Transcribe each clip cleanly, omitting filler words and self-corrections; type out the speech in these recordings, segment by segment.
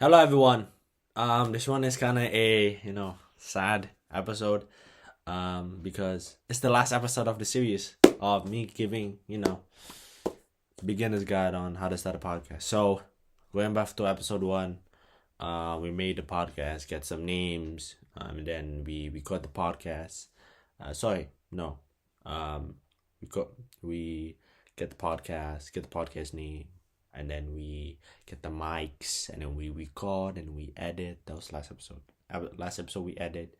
Hello everyone. This one is kind of a sad episode. Because it's the last episode of the series of me giving beginner's guide on how to start a podcast. So going back to episode one, we made the podcast, get some names, and then we record the podcast. Sorry, no, we got we get the podcast name, and then we get the mics, and then we record and we edit. That was last episode. Last episode we edit.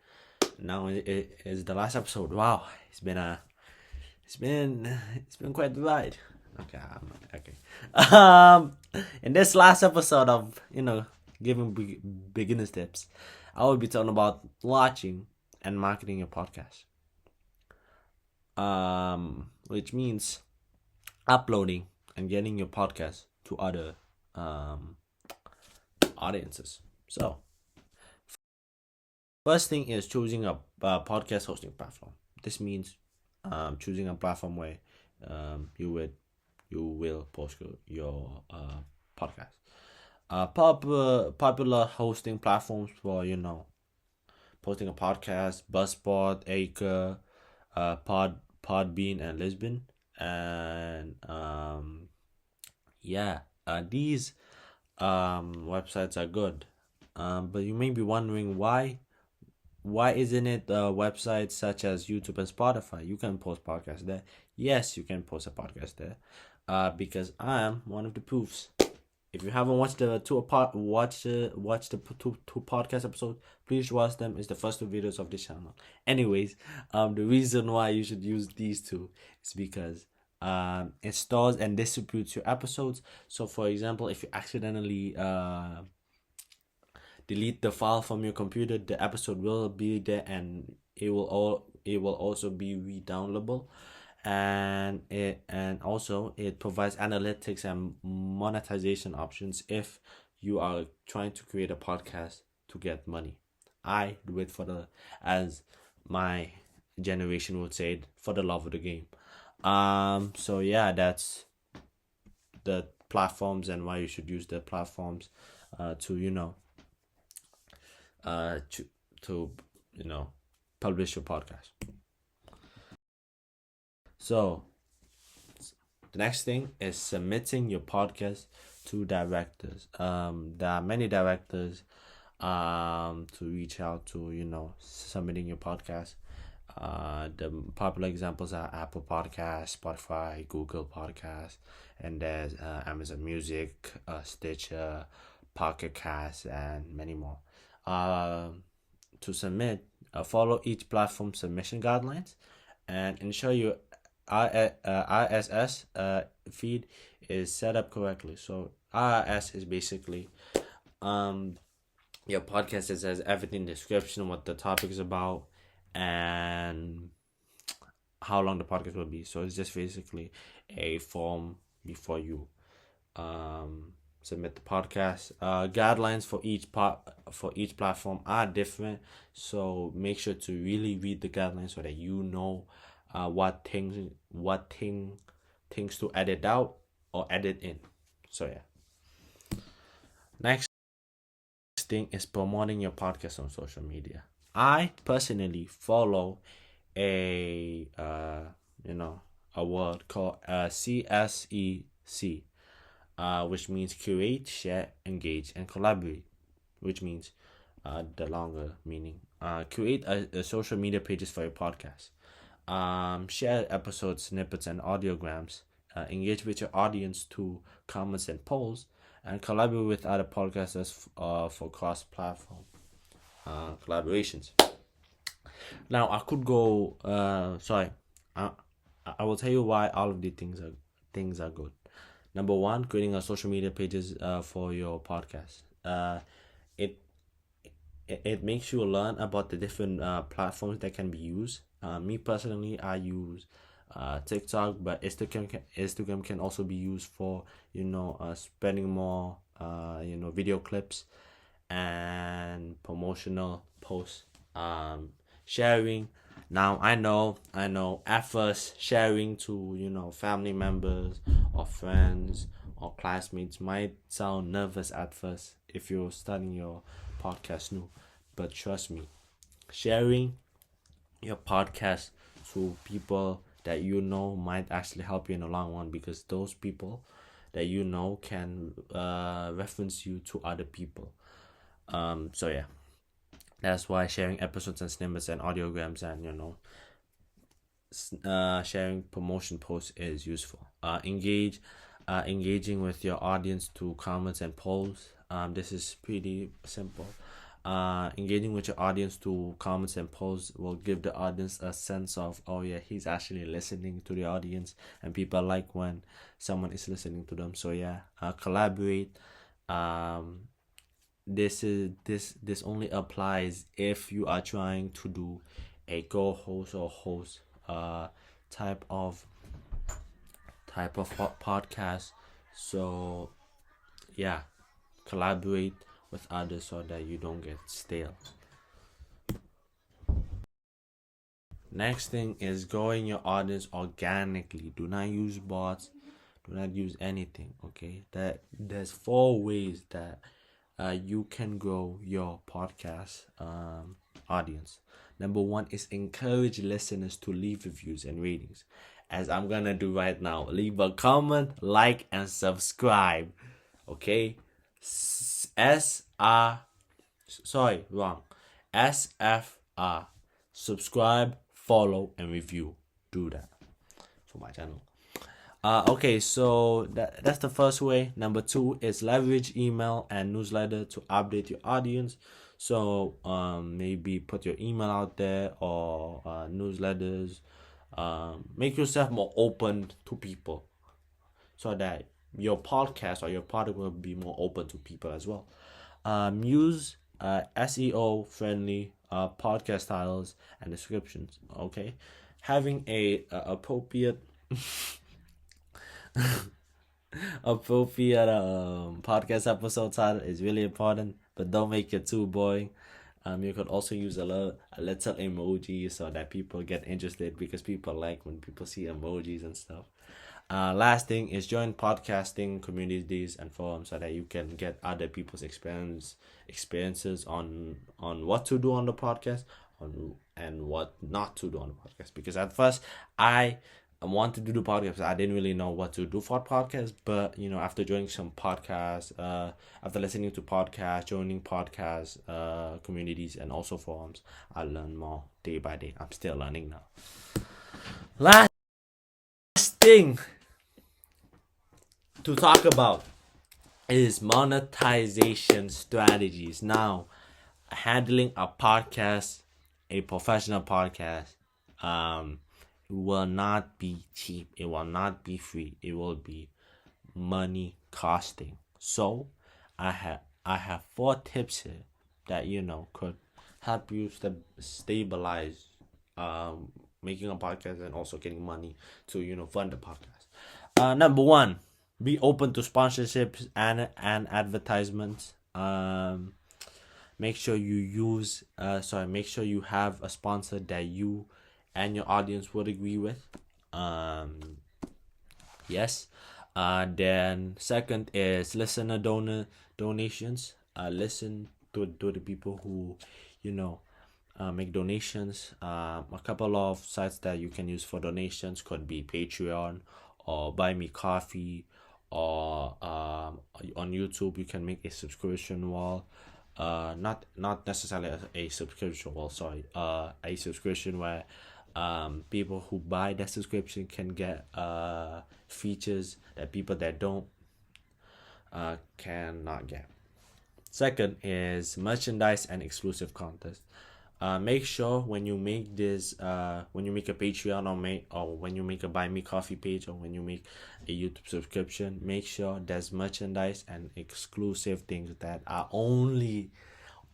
Now it is the last episode. Wow, it's been quite the ride. Okay, okay. In this last episode of giving beginners tips, I will be talking about launching and marketing your podcast. Which means uploading and getting your podcast to other audiences. So first thing is choosing a podcast hosting platform. This means choosing a platform where you will post your podcast. Popular hosting platforms for posting a podcast: Buzzsprout, Acre, Podbean, and Lisbon. And yeah, these websites are good. But you may be wondering why isn't it websites such as YouTube and Spotify? You can post podcasts there. Yes, you can post a podcast there. Because I am one of the proofs. If you haven't watched the two podcast episodes, please watch them. It's the first two videos of this channel. Anyways, the reason why you should use these two is because it stores and distributes your episodes. So, for example, if you accidentally delete the file from your computer, the episode will be there, and it will also be re-downloadable. And also it provides analytics and monetization options if you are trying to create a podcast to get money. I do it for the, as my generation would say it, for the love of the game. So yeah, that's the platforms and why you should use the platforms to uh to, to publish your podcast. So the next thing is submitting your podcast to directors. There are many directors to reach out to, submitting your podcast. The popular examples are Apple Podcasts, Spotify, Google Podcasts, and there's Amazon Music, Stitcher, Pocket Cast, and many more. To submit, follow each platform submission guidelines and ensure your RSS feed is set up correctly. So RSS is basically um your podcast that says everything, description, what the topic is about, and how long the podcast will be. So it's just basically a form before you submit the podcast. Guidelines for each platform are different, so make sure to really read the guidelines so that you know what things to edit out or edit in. So yeah. Next thing is promoting your podcast on social media. I personally follow a a word called CSEC, which means curate, share, engage, and collaborate, which means the longer meaning. Create a social media pages for your podcast. Share episode snippets and audiograms. Engage with your audience through comments and polls, and collaborate with other podcasters for cross-platform collaborations. Now I could go. Sorry, I I will tell you why all of these things are good. Number one, creating a social media pages for your podcast. It it makes you learn about the different platforms that can be used. Me personally, I use TikTok, but Instagram can also be used for spreading more video clips and promotional posts, sharing. Now I know at first sharing to family members or friends or classmates might sound nervous at first if you're starting your podcast new, but trust me, sharing your podcast to people that you know might actually help you in the long run, because those people that you know can reference you to other people. So yeah, that's why sharing episodes and snippets and audiograms and sharing promotion posts is useful. Engaging with your audience through comments and polls. This is pretty simple. Engaging with your audience through comments and polls will give the audience a sense of, oh yeah, he's actually listening to the audience, and people like when someone is listening to them. So yeah, collaborate. This only applies if you are trying to do a co-host or host type of podcast. So yeah, collaborate with others so that you don't get stale. Next thing is growing your audience organically. Do not use bots. Do not use anything. Okay, there's 4 ways that you can grow your podcast audience. Number 1 is encourage listeners to leave reviews and ratings, as I'm gonna do right now. Leave a comment, like, and subscribe. Okay, SFR. Subscribe, follow, and review. Do that for my channel. Okay, so that's the first way. Number 2 is leverage email and newsletter to update your audience. So maybe put your email out there, or newsletters. Make yourself more open to people, so that your podcast or your product will be more open to people as well. Use SEO friendly podcast titles and descriptions. Okay, having a appropriate podcast episode title is really important, but don't make it too boring. You could also use a little emoji so that people get interested, because people like when people see emojis and stuff. Last thing is join podcasting communities and forums so that you can get other people's experiences on what to do on the podcast, and what not to do on the podcast. Because at first I wanted to do podcasts, I didn't really know what to do for podcasts, but after joining some podcasts, after listening to podcasts, joining podcast communities and also forums, I learn more day by day. I'm still learning now. Last thing to talk about is monetization strategies. Now, handling a podcast, a professional podcast, will not be cheap. It will not be free. It will be money costing. So I have 4 tips here that could help you stabilize making a podcast and also getting money to fund the podcast. Number 1, be open to sponsorships and advertisements. Make sure you have a sponsor that you and your audience would agree with. Yes. Then second is listener donations. Listen to the people who make donations. A couple of sites that you can use for donations could be Patreon or Buy Me Coffee, or on YouTube you can make a subscription wall. Not necessarily a subscription wall. Sorry, a subscription where people who buy that subscription can get features that people that don't cannot get. Second is merchandise and exclusive content. Make sure when you make this, when you make a Patreon, or when you make a Buy Me Coffee page, or when you make a YouTube subscription, make sure there's merchandise and exclusive things that are only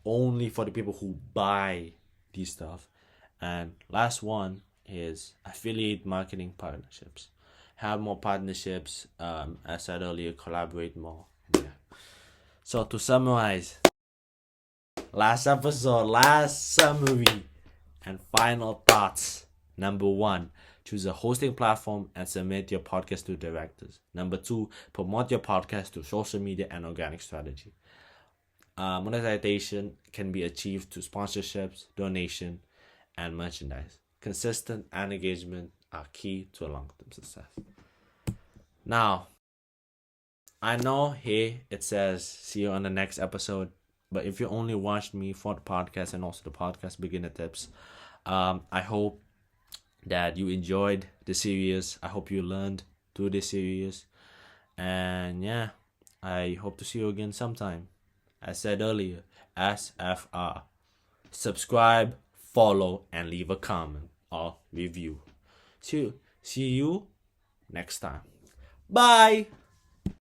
for the people who buy these stuff. And last one is affiliate marketing partnerships. Have more partnerships. As I said earlier, collaborate more. Yeah. So to summarize, last episode, last summary, and final thoughts. Number 1, Choose a hosting platform and submit your podcast to directors. Number 2, promote your podcast to social media and organic strategy. Monetization can be achieved through sponsorships, donation, and merchandise. Consistent and engagement are key to a long-term success. Now, I know here it says see you on the next episode, but if you only watched me for the podcast and also the podcast beginner tips, I hope that you enjoyed the series. I hope you learned through this series, and yeah, I hope to see you again sometime. As said earlier, SFR. Subscribe, follow, and leave a comment or review. See you next time. Bye.